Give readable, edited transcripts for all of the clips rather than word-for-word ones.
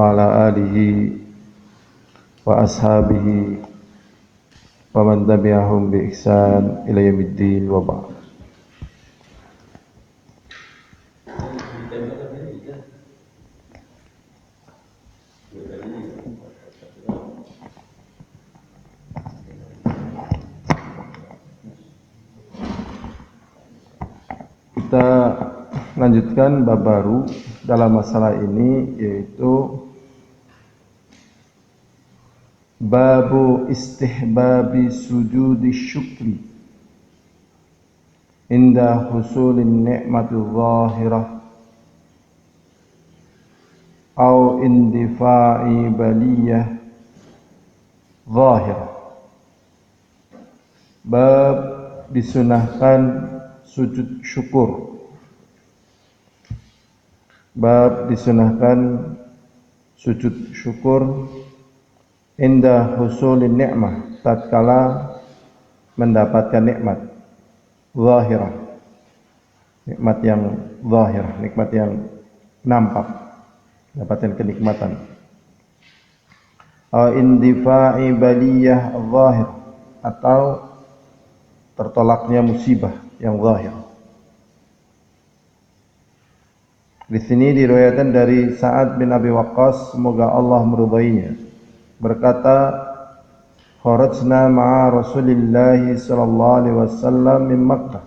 وعلى آله وأصحابه ومن تبعهم بإحسان إلى يوم الدين وبعد. Kita lanjutkan bab baru dalam masalah ini, yaitu babu istihbabi sujudi syukri inda husulin ni'mati zahirah au indifa'i baliyah zahirah. Bab disunahkan sujud syukur. Bab disunahkan sujud syukur inda husulin ni'mah, tatkala mendapatkan nikmat zahirah, nikmat yang zahirah, nikmat yang nampak, mendapatkan kenikmatan. Indifa'i baliyah zahir, atau tertolaknya musibah yang zahir. Di sini diriwayatkan dari Sa'ad bin Abi Waqqas, semoga Allah meridainya, berkata, kharajna ma'a Rasulillah sallallahu alaihi wasallam min Makkah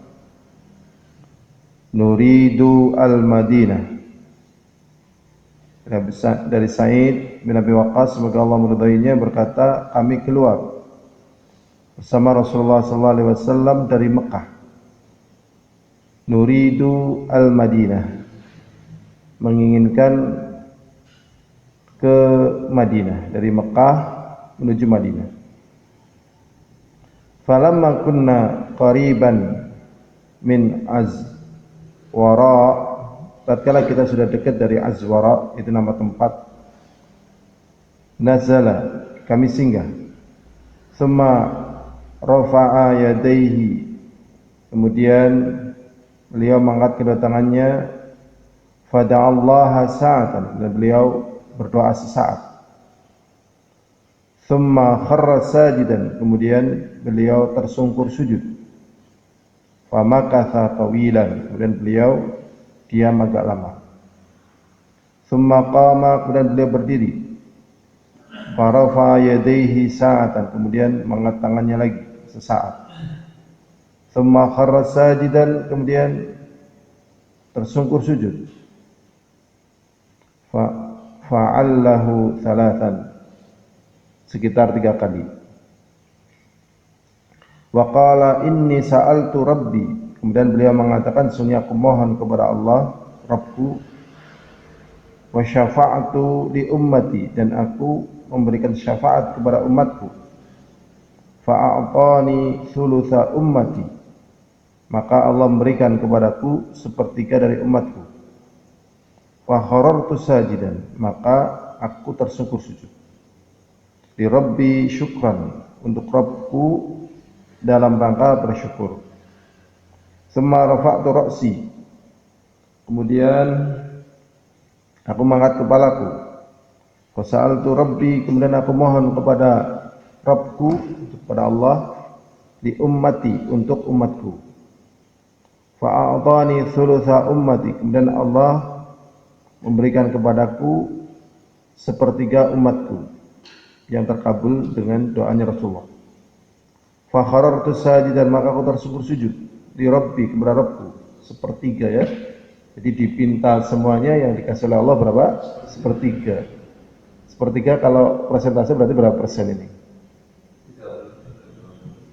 nuridu al-Madinah. Dari Sa'id bin Abi Waqqas, semoga Allah meridainya, berkata, kami keluar bersama Rasulullah sallallahu alaihi wasallam dari Mekah. Nuridu al-Madinah, menginginkan ke Madinah, dari Mekah menuju Madinah. Falamma kunna qariban min Azwara, tatkala kita sudah dekat dari Azwara, itu nama tempat, nazala, kami singgah. Thumma rafa'a yadayhi, kemudian beliau mengangkat kedua tangannya, fada'allaha sa'atan, dan beliau berdoa sesaat. Thumma kharra sajidan, kemudian beliau tersungkur sujud. Famakatha tawilan, kemudian beliau diam agak lama. Thumma qama, kemudian beliau berdiri. Farafa yadayhi sa'atan, kemudian mengangkat tangannya lagi sesaat. Thumma kharra sajidan, kemudian tersungkur sujud. Fa'allahu thalathan, sekitar 3 kali. Wa qala inni sa'altu rabbi, kemudian beliau mengatakan, sungguh aku mohon kepada Allah Rabbku, wa syafa'atu li ummati, dan aku memberikan syafaat kepada umatku. Fa'a'tani thulutha ummati, maka Allah memberikan kepadaku sepertiga dari umatku. Wa kharartu sajidan, maka aku tersungkur sujud. Li Rabbi syukran, untuk Rabbku dalam rangka bersyukur. Summa rafa'tu ra'si, kemudian aku mengangkat kepalaku. Wa sa'altu Rabbi, kemudian aku mohon kepada Rabbku, kepada Allah, li ummati, untuk umatku. Fa'a'tani thulutha ummati, kemudian Allah memberikan kepadaku sepertiga umatku, yang terkabul dengan doanya Rasulullah. Fa kharartu sajidan, maka aku tersungkur sujud, di Rabbi, kepada Rabbku, sepertiga ya. Jadi dipinta semuanya, yang dikasih oleh Allah berapa? Sepertiga. Sepertiga kalau persentase berarti berapa persen ini?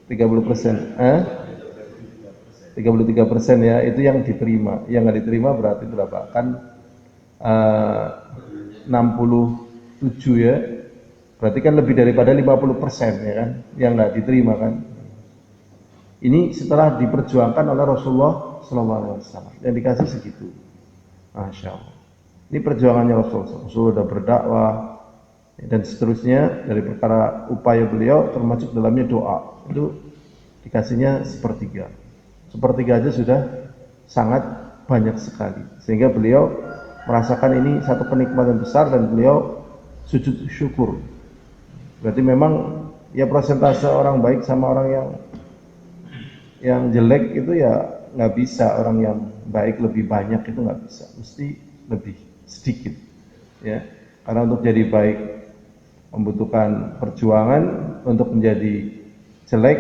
30%. 33% ya, itu yang diterima. Yang nggak diterima berarti berapa? Kan 67 ya. Berarti kan lebih daripada 50% ya kan, yang nggak diterima kan. Ini setelah diperjuangkan oleh Rasulullah SAW, yang dikasih segitu. Masya Allah. Ini perjuangannya Rasulullah. Rasulullah sudah berdakwah dan seterusnya, dari perkara upaya beliau termasuk dalamnya doa. Itu dikasihnya sepertiga. Sepertiga aja sudah sangat banyak sekali, sehingga beliau merasakan ini satu kenikmatan besar, dan beliau sujud syukur. Berarti memang ya persentase orang baik sama orang yang jelek itu ya nggak bisa. Orang yang baik lebih banyak itu nggak bisa, mesti lebih sedikit ya. Karena untuk jadi baik membutuhkan perjuangan, untuk menjadi jelek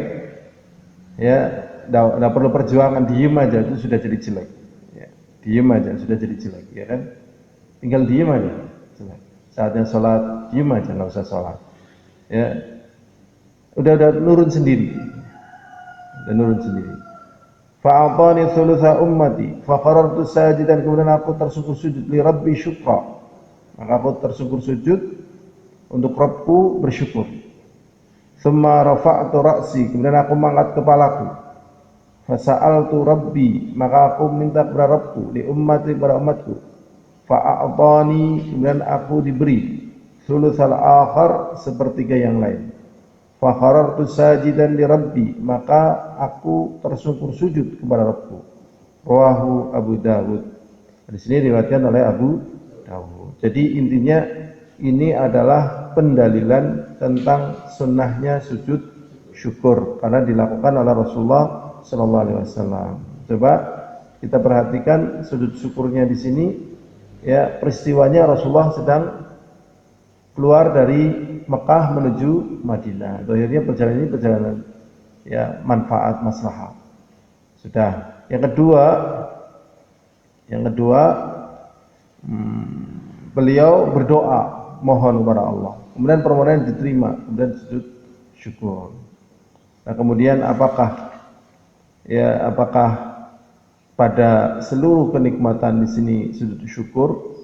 ya nggak perlu perjuangan, diem aja itu sudah jadi jelek ya. Diem aja sudah jadi jelek ya kan, tinggal diem aja jelek. Saatnya sholat diem aja, nggak usah sholat ya, udah nurun sendiri, udah nurun sendiri. Fa'atani thulutha ummati faqarartu sajidan, kemudian aku tersungkur sujud li rabbi syukra, maka aku tersungkur sujud untuk Rabbku bersyukur. Thumma rafa'tu ra'si, kemudian aku mengangkat kepalaku. Fasa'altu rabbi, maka aku minta kepada Rabbku, li ummati, kepada umatku. Fa'atani, kemudian aku diberi thulutsal akhar, sepertiga yang lain. Fakharartu sajidan li rabbi, maka aku tersungkur sujud kepada Rabbku. Rawahu Abu Dawud. Di sini diriwayatkan oleh Abu Dawud. Jadi intinya ini adalah pendalilan tentang sunnahnya sujud syukur karena dilakukan oleh Rasulullah SAW. Coba kita perhatikan sujud syukurnya di sini ya, peristiwanya Rasulullah sedang keluar dari Mekah menuju Madinah. Akhirnya perjalanan ini perjalanan ya manfaat maslahah. Sudah. Yang kedua beliau berdoa mohon kepada Allah. Kemudian permohonan diterima, kemudian sujud syukur. Nah, kemudian apakah pada seluruh kenikmatan di sini sujud syukur,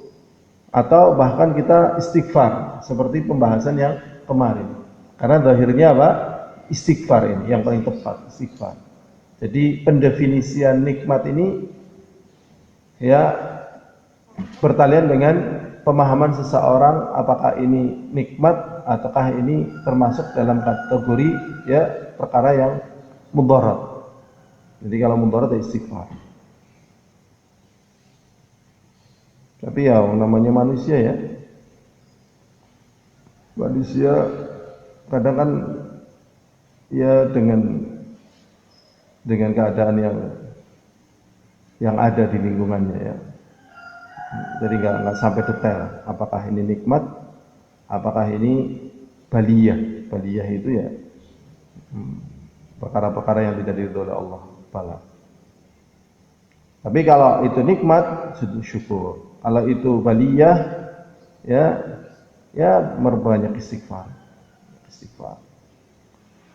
atau bahkan kita istighfar seperti pembahasan yang kemarin? Karena zahirnya apa? Istighfar ini yang paling tepat, istighfar. Jadi pendefinisian nikmat ini ya bertalian dengan pemahaman seseorang, apakah ini nikmat ataukah ini termasuk dalam kategori ya perkara yang mudarat. Jadi kalau mudarat ya istighfar. Tapi ya namanya manusia ya, manusia kadang kan ya dengan keadaan yang ada di lingkungannya ya. Jadi nggak sampai detail apakah ini nikmat, apakah ini baliyah. Baliyah itu ya perkara-perkara yang tidak diridhoi oleh Allah Ta'ala. Tapi kalau itu nikmat, sujud syukur. Kalau itu baliyah ya berbanyak istighfar.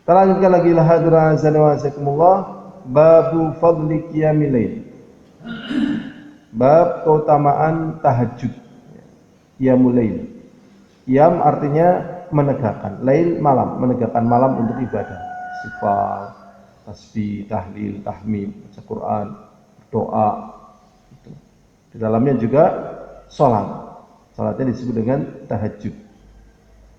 Kita lanjutkan lagi, lahadura azan wa azakumullah, babu fadli qiyamil lail. Bab keutamaan tahajud. Qiyamul lail. Qiyam artinya menegakkan, lail malam, menegakkan malam untuk ibadah. Istighfar, tasbih, tahlil, tahmid, baca Quran, doa. Di dalamnya juga salat. Salatnya disebut dengan tahajud.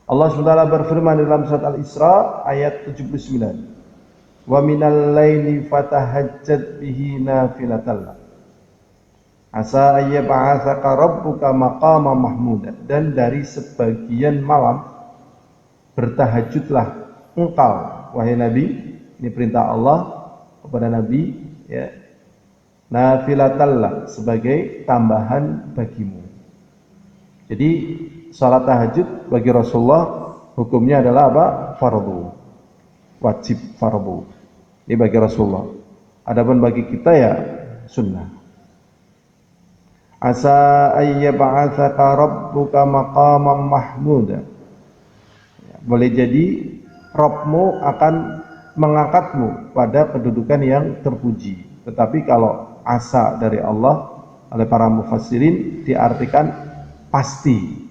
Allah SWT berfirman dalam surat Al-Isra ayat 79. Wa minal laili fatahajjad bihi nafilatan lak. Asa ayyab'atsaka rabbuka maqama mahmuda. Dan dari sebagian malam bertahajudlah engkau wahai Nabi. Ini perintah Allah kepada Nabi ya. Nafilatallah, sebagai tambahan bagimu. Jadi salat tahajud bagi Rasulullah hukumnya adalah apa? Fardu. Wajib fardu. Ini bagi Rasulullah. Adapun bagi kita ya sunnah. Asa ayyab'atsaka rabbuka maqaman mahmuda. Ya, boleh jadi Rabbmu akan mengangkatmu pada kedudukan yang terpuji. Tetapi kalau asa dari Allah oleh para mufassirin diartikan pasti.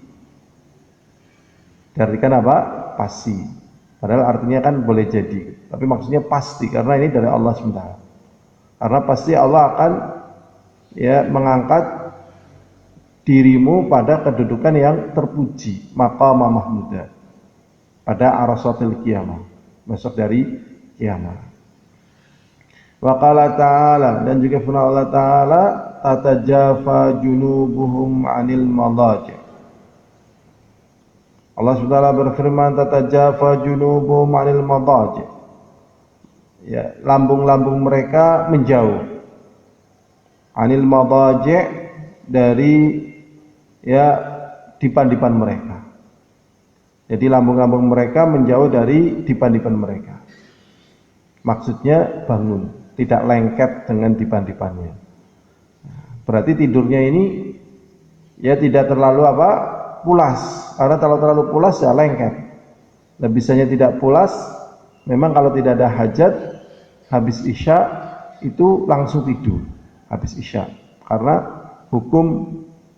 Diartikan apa? Pasti. Padahal artinya kan boleh jadi. Tapi maksudnya pasti karena ini dari Allah SWT. Karena pasti Allah akan ya mengangkat dirimu pada kedudukan yang terpuji, maqama mahmuda, pada arasatil qiyamah, besok dari kiamat. Wa qala ta'ala, dan juga firman Allah Ta'ala, tatajafa junubuhum 'anil madaji'. Allah SWT berfirman, tatajafa junubuhum 'anil madaji'. Ya, lambung-lambung mereka menjauh. 'Anil madaji' dari ya dipan-dipan mereka. Jadi lambung-lambung mereka menjauh dari dipan-dipan mereka. Maksudnya bangun, tidak lengket dengan dipan-dipannya. Berarti tidurnya ini ya tidak terlalu pulas. Karena kalau terlalu pulas ya lengket. Nah, bisanya tidak pulas, memang kalau tidak ada hajat, habis isya itu langsung tidur. Habis isya. Karena hukum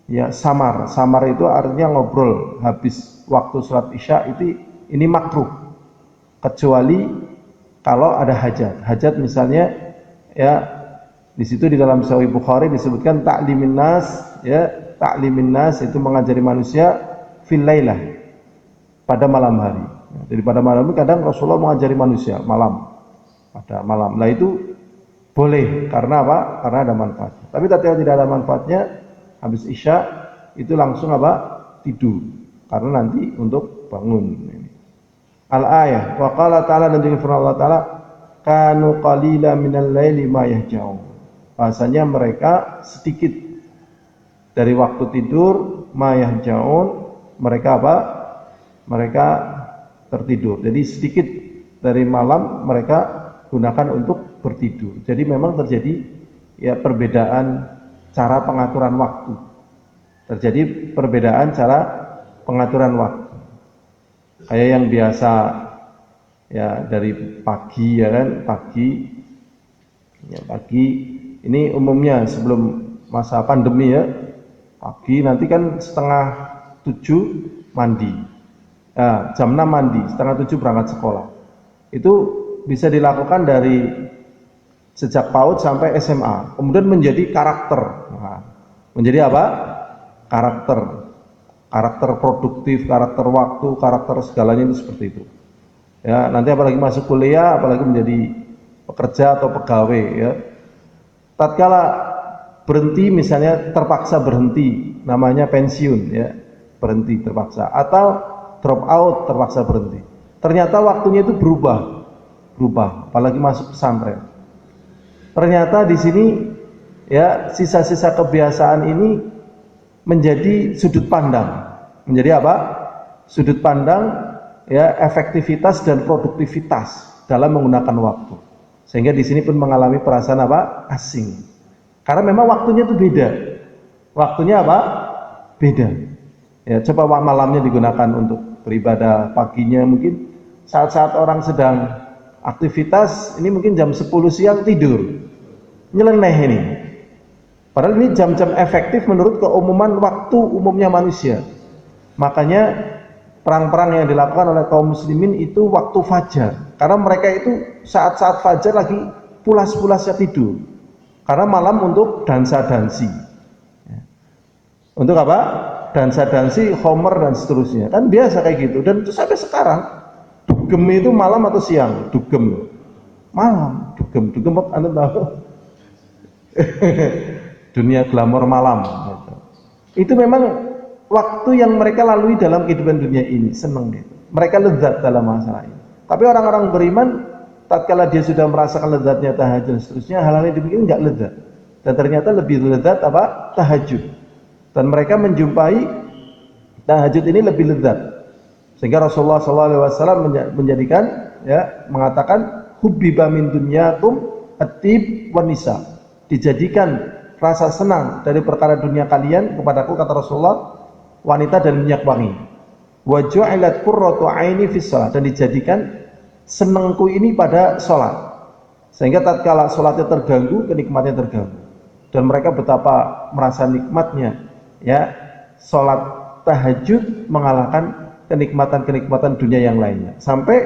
ya samar itu artinya ngobrol habis waktu sholat isya ini makruh, kecuali kalau ada hajat misalnya ya di situ di dalam Sahih Bukhari disebutkan ta'limin nas itu mengajari manusia fil lailah, pada malam hari. Jadi pada malam ini kadang Rasulullah mengajari manusia pada malam. Nah itu boleh karena apa? Karena ada manfaat. Tapi tatkala tidak ada manfaatnya, habis isya itu langsung tidur karena nanti untuk bangun. Al-ayah wa qala ta'ala, dan juga firman Allah Ta'ala, kanu qalila minal laili ma yahja'un. Bahasanya mereka sedikit dari waktu tidur, ma yahja'un, mereka mereka tertidur. Jadi sedikit dari malam mereka gunakan untuk bertidur. Jadi memang terjadi ya perbedaan cara pengaturan waktu. Terjadi perbedaan cara pengaturan waktu. Kayak yang biasa ya dari pagi ya kan, pagi ini umumnya sebelum masa pandemi ya, pagi nanti kan 6:30 mandi. Jam 6 mandi, 6:30 berangkat sekolah. Itu bisa dilakukan dari sejak PAUD sampai SMA, kemudian menjadi karakter. Menjadi apa? Karakter produktif, karakter waktu, karakter segalanya itu seperti itu. Ya, nanti apalagi masuk kuliah, apalagi menjadi pekerja atau pegawai ya. Tatkala berhenti misalnya terpaksa berhenti, namanya pensiun ya, berhenti terpaksa, atau drop out terpaksa berhenti. Ternyata waktunya itu berubah, apalagi masuk pesantren. Ternyata di sini ya sisa-sisa kebiasaan ini menjadi sudut pandang. Menjadi apa? Sudut pandang ya efektivitas dan produktivitas dalam menggunakan waktu. Sehingga di sini pun mengalami perasaan asing. Karena memang waktunya itu beda. Waktunya beda. Ya, coba malamnya digunakan untuk beribadah, paginya mungkin saat-saat orang sedang aktivitas, ini mungkin jam 10 siang tidur. Nyeleneh ini. Padahal ini jam-jam efektif menurut keumuman waktu umumnya manusia. Makanya perang-perang yang dilakukan oleh kaum muslimin itu waktu fajar. Karena mereka itu saat-saat fajar lagi pulas-pulasnya tidur. Karena malam untuk dansa-dansi. Untuk apa? Dansa-dansi, homer dan seterusnya. Kan biasa kayak gitu. Dan itu sampai sekarang. Dugem itu malam atau siang? Dugem. Malam. Dugem Anda tahu? Dunia glamor malam. Itu memang waktu yang mereka lalui dalam kehidupan dunia ini. Senang gitu. Mereka lezat dalam masalah ini. Tapi orang-orang beriman, tatkala dia sudah merasakan lezatnya tahajud dan seterusnya, hal-hal yang demikian enggak lezat. Dan ternyata lebih lezat tahajud. Dan mereka menjumpai tahajud ini lebih lezat. Sehingga Rasulullah SAW menjadikan ya, mengatakan hubbiba min dunyakum at-tib wan nisa. Dijadikan rasa senang dari perkara dunia kalian kepadaku, kata Rasulullah, wanita dan minyak wangi. Wa ju'ilat qurratu 'aini fis shalah, dan dijadikan senengku ini pada salat. Sehingga tatkala salatnya terganggu, kenikmatnya terganggu. Dan mereka betapa merasa nikmatnya ya salat tahajud mengalahkan kenikmatan-kenikmatan dunia yang lainnya. Sampai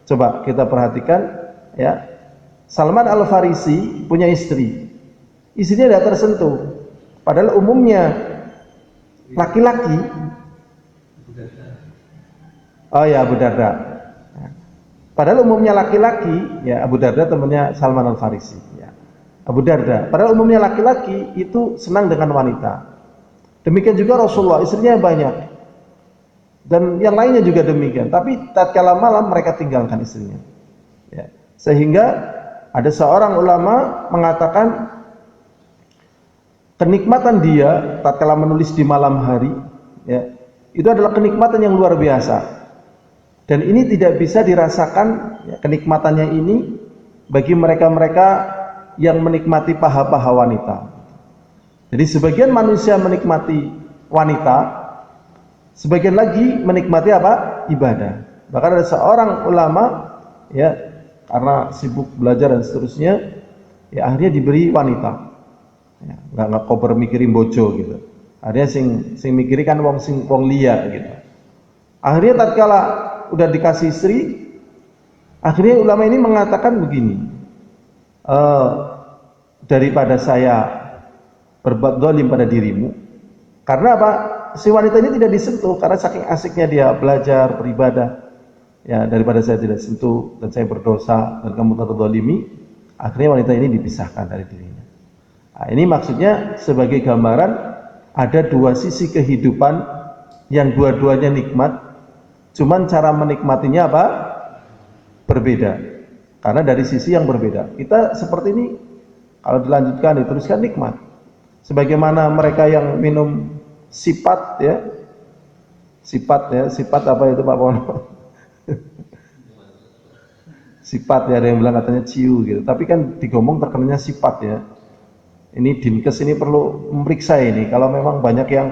coba kita perhatikan ya, Salman Al-Farisi punya istri. Istrinya tidak tersentuh. Padahal umumnya laki-laki, Abu Darda. Padahal umumnya laki-laki, ya Abu Darda temannya Salman Al-Farisi. Ya. Abu Darda. Padahal umumnya laki-laki itu senang dengan wanita. Demikian juga Rasulullah, istrinya banyak. Dan yang lainnya juga demikian. Tapi tatkala malam mereka tinggalkan istrinya. Ya. Sehingga ada seorang ulama mengatakan kenikmatan dia tatkala menulis di malam hari, ya, itu adalah kenikmatan yang luar biasa. Dan ini tidak bisa dirasakan, ya, kenikmatannya ini bagi mereka-mereka yang menikmati paha-paha wanita. Jadi sebagian manusia menikmati wanita, sebagian lagi menikmati apa? Ibadah. Bahkan ada seorang ulama, ya, karena sibuk belajar dan seterusnya, ya akhirnya diberi wanita. Ya, nggak kober mikirin bojo gitu. Akhirnya sing mikiri kan wong liya gitu. Akhirnya tatkala udah dikasih istri, akhirnya ulama ini mengatakan begini, daripada saya berbuat zalim pada dirimu, karena apa? Si wanita ini tidak disentuh karena saking asiknya dia belajar, beribadah. Ya, daripada saya tidak sentuh dan saya berdosa dan kamu terzalimi, akhirnya wanita ini dipisahkan dari dirinya. Nah, ini maksudnya sebagai gambaran ada dua sisi kehidupan yang dua-duanya nikmat, cuman cara menikmatinya apa? Berbeda. Karena dari sisi yang berbeda. Kita seperti ini kalau dilanjutkan diteruskan nikmat. Sebagaimana mereka yang minum sipat, ya. Sipat apa itu Pak Pono? Sipat, ya, ada yang bilang katanya ciu gitu. Tapi kan digomong terkenanya sipat, ya. Ini Dinkes ini perlu memeriksa ini. Kalau memang banyak yang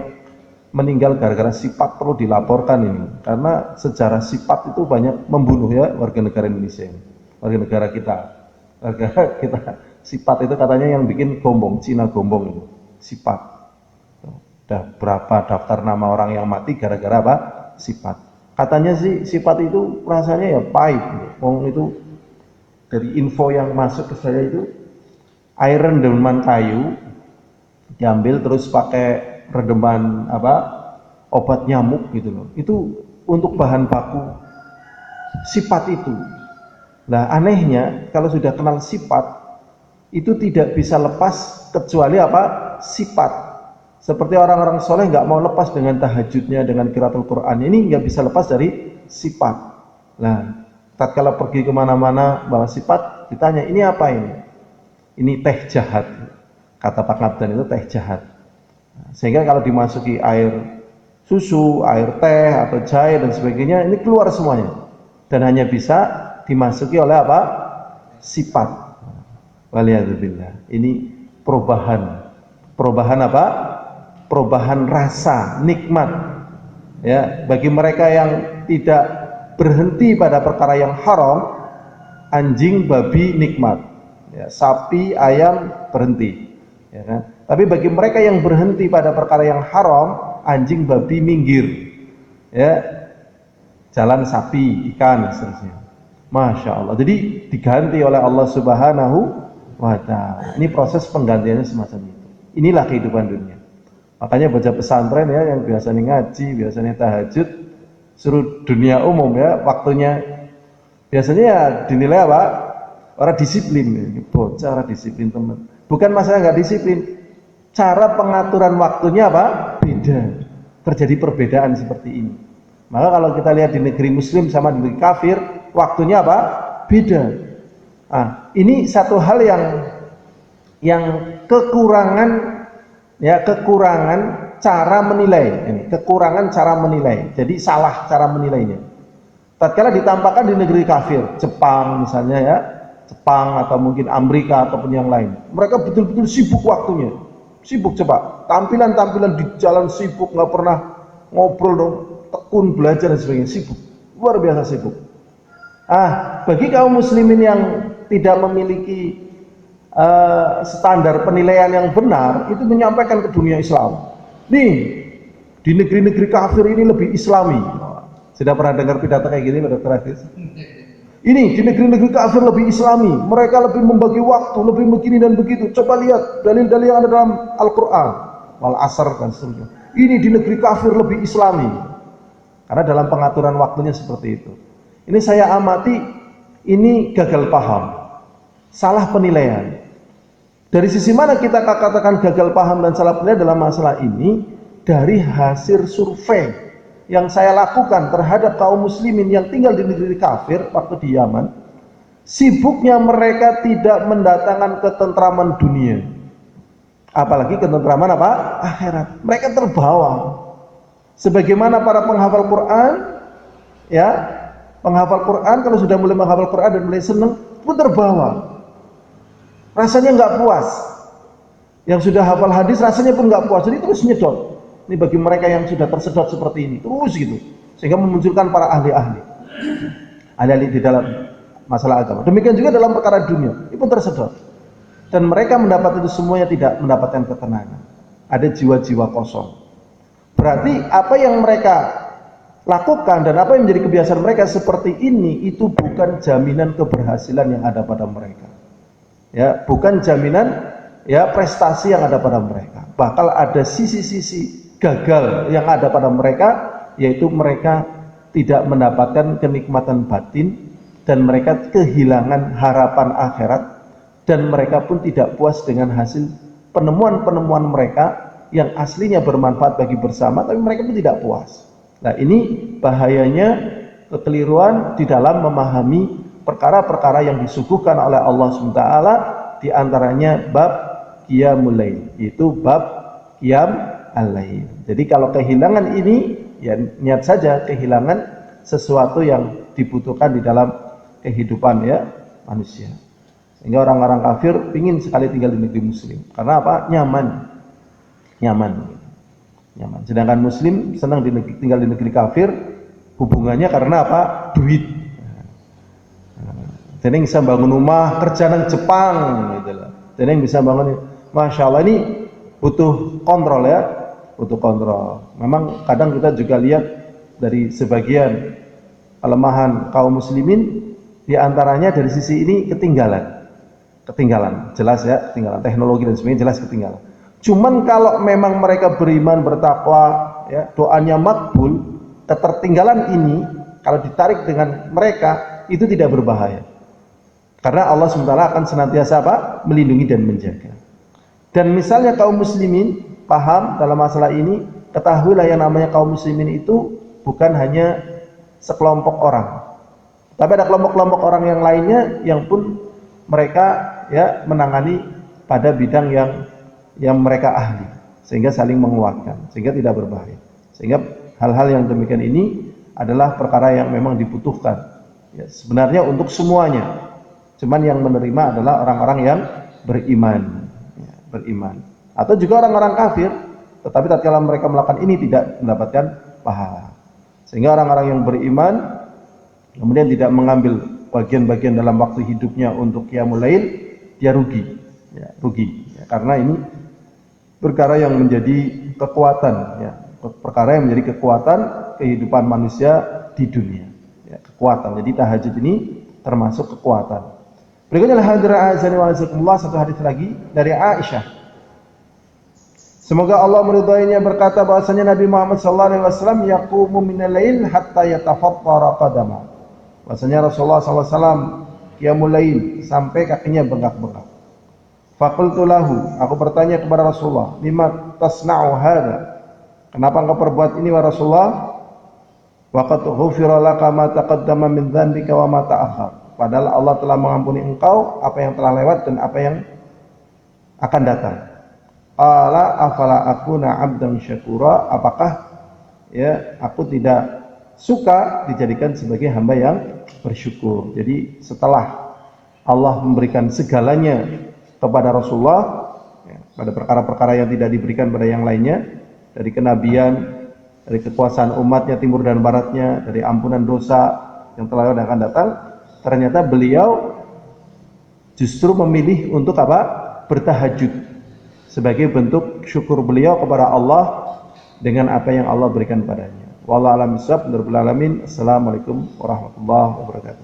meninggal gara-gara sipat perlu dilaporkan ini. Karena sejarah sipat itu banyak membunuh, ya, warga negara Indonesia ini. Warga negara kita. Warga kita sipat itu katanya yang bikin gombong, Cina gombong itu. Sipat. Udah berapa daftar nama orang yang mati gara-gara apa? Sipat. Katanya sih sifat itu rasanya ya pahit. Wong itu dari info yang masuk ke saya itu air rendaman kayu diambil terus pakai redeman apa? Obat nyamuk gitu loh. Itu untuk bahan baku sifat itu. Nah, anehnya kalau sudah kenal sifat itu tidak bisa lepas kecuali apa? Sifat. Seperti orang-orang soleh nggak mau lepas dengan tahajudnya, dengan qiraatul Quran. Ini nggak bisa lepas dari sifat. Nah, tatkala pergi kemana-mana bawa sifat, ditanya ini apa ini? Ini teh jahat. Kata Pak Ngabdan itu teh jahat. Sehingga kalau dimasuki air susu, air teh atau jahe dan sebagainya, ini keluar semuanya. Dan hanya bisa dimasuki oleh apa? Sifat. Waliyadzubillah. Ini perubahan apa? Perubahan rasa nikmat, ya, bagi mereka yang tidak berhenti pada perkara yang haram. Anjing babi nikmat, ya, sapi ayam berhenti, ya kan? Tapi bagi mereka yang berhenti pada perkara yang haram, anjing babi minggir, ya, jalan sapi ikan seterusnya. Masya Allah. Jadi diganti oleh Allah Subhanahu wa Ta'ala. Ini proses penggantiannya semacam itu. Inilah kehidupan dunia. Makanya baca pesantren, ya, yang biasanya ngaji, biasanya tahajud, suruh dunia umum, ya, waktunya biasanya ya dinilai apa? Orang disiplin, ya. Bocah orang disiplin teman. Bukan masalah nggak disiplin, cara pengaturan waktunya apa? Beda. Terjadi perbedaan seperti ini. Maka kalau kita lihat di negeri Muslim sama di negeri kafir, waktunya apa? Beda. Nah, ini satu hal yang kekurangan. Ya, kekurangan cara menilai. Ini kekurangan cara menilai. Jadi salah cara menilainya. Tatkala ditampakkan di negeri kafir, Jepang misalnya, ya, Jepang atau mungkin Amerika ataupun yang lain, mereka betul-betul sibuk waktunya. Sibuk, coba tampilan-tampilan di jalan sibuk, nggak pernah ngobrol dong, tekun belajar dan sebagainya, sibuk, luar biasa sibuk. Bagi kaum muslimin yang tidak memiliki standar penilaian yang benar, itu menyampaikan ke dunia Islam. Nih, di negeri-negeri kafir ini lebih Islami. Sudah pernah dengar pidato kayak gini, Dr. Hafiz? Ini di negeri-negeri kafir lebih Islami, mereka lebih membagi waktu, lebih begini dan begitu. Coba lihat dalil-dalil yang ada dalam Al-Quran, wal asr dan seterusnya. Ini di negeri kafir lebih Islami, karena dalam pengaturan waktunya seperti itu. Ini saya amati, ini gagal paham, salah penilaian. Dari sisi mana kita katakan gagal paham dan salah penilaian dalam masalah ini? Dari hasil survei. yang saya lakukan terhadap kaum muslimin yang tinggal di negeri kafir waktu di Yaman, sibuknya mereka tidak mendatangkan ketentraman dunia, apalagi ketentraman apa? Akhirat. Mereka terbawa. Sebagaimana para penghafal Quran, ya, penghafal Quran kalau sudah mulai menghafal Quran dan mulai senang, pun terbawa. Rasanya nggak puas. Yang sudah hafal hadis rasanya pun nggak puas, jadi terus nyedot. Ini bagi mereka yang sudah tersedot seperti ini, terus gitu, sehingga memunculkan para ahli-ahli di dalam masalah agama. Demikian juga dalam perkara dunia, itu pun tersedot. Dan mereka mendapat itu semuanya tidak mendapatkan ketenangan. Ada jiwa-jiwa kosong. Berarti apa yang mereka lakukan dan apa yang menjadi kebiasaan mereka seperti ini itu bukan jaminan keberhasilan yang ada pada mereka. Ya, bukan jaminan ya prestasi yang ada pada mereka. Bakal ada sisi-sisi gagal yang ada pada mereka, yaitu mereka tidak mendapatkan kenikmatan batin dan mereka kehilangan harapan akhirat, dan mereka pun tidak puas dengan hasil penemuan-penemuan mereka yang aslinya bermanfaat bagi bersama, tapi mereka pun tidak puas. Nah, ini bahayanya kekeliruan di dalam memahami perkara-perkara yang disuguhkan oleh Allah SWT, di antaranya bab qiyamul lail, itu bab qiyam al-lail. Jadi kalau kehilangan ini, ya niat saja kehilangan sesuatu yang dibutuhkan di dalam kehidupan ya manusia. Sehingga orang-orang kafir ingin sekali tinggal di negeri muslim. Karena apa? Nyaman. Sedangkan muslim senang tinggal di negeri kafir, hubungannya karena apa? Duit. Jadi bisa bangun rumah kerja nang Jepang gitu loh. Jadi bisa bangun, masya Allah, ini butuh kontrol ya, butuh kontrol. Memang kadang kita juga lihat dari sebagian kelemahan kaum muslimin, di antaranya dari sisi ini ketinggalan, jelas ya, ketinggalan teknologi dan sebagainya, jelas ketinggalan. Cuman kalau memang mereka beriman, bertakwa, ya, doanya makbul, ketertinggalan ini kalau ditarik dengan mereka itu tidak berbahaya. Karena Allah SWT akan senantiasa apa? Melindungi dan menjaga. Dan misalnya kaum muslimin paham dalam masalah ini, ketahuilah yang namanya kaum muslimin itu bukan hanya sekelompok orang, tapi ada kelompok-kelompok orang yang lainnya yang pun mereka ya menangani pada bidang yang mereka ahli, sehingga saling menguatkan, sehingga tidak berbahaya. Sehingga hal-hal yang demikian ini adalah perkara yang memang dibutuhkan ya, sebenarnya untuk semuanya. Cuman yang menerima adalah orang-orang yang beriman ya, atau juga orang-orang kafir, tetapi tatkala mereka melakukan ini tidak mendapatkan pahala. Sehingga orang-orang yang beriman kemudian tidak mengambil bagian-bagian dalam waktu hidupnya untuk qiyamul lail, dia rugi ya, karena ini perkara yang menjadi kekuatan ya, perkara yang menjadi kekuatan kehidupan manusia di dunia ya, kekuatan. Jadi tahajud ini termasuk kekuatan. Berikutnya hadirin azani wa azakumullah, satu hadis lagi dari Aisyah. Semoga Allah meridainya, berkata bahwasanya Nabi Muhammad SAW yaqumu minal lail hatta yatafattara qadama. Bahwasanya Rasulullah SAW qiyamul lail sampai kakinya bengkak-bengkak. Faqultu lahu, aku bertanya kepada Rasulullah, lima tasna'u hadza? Kenapa engkau perbuat ini wahai Rasulullah? Wa qad ghufira laka ma taqaddama min dzambika wa ma ta'akhkhar. Padahal Allah telah mengampuni engkau apa yang telah lewat dan apa yang akan datang. Ala afala akuna 'abdan syakura, apakah ya aku tidak suka dijadikan sebagai hamba yang bersyukur. Jadi setelah Allah memberikan segalanya kepada Rasulullah ya, pada perkara-perkara yang tidak diberikan pada yang lainnya, dari kenabian, dari kekuasaan umatnya timur dan baratnya, dari ampunan dosa yang telah lewat dan akan datang, ternyata beliau justru memilih untuk apa? Bertahajud sebagai bentuk syukur beliau kepada Allah dengan apa yang Allah berikan padanya. Wallahu a'lam bishawab. Assalamualaikum warahmatullahi wabarakatuh.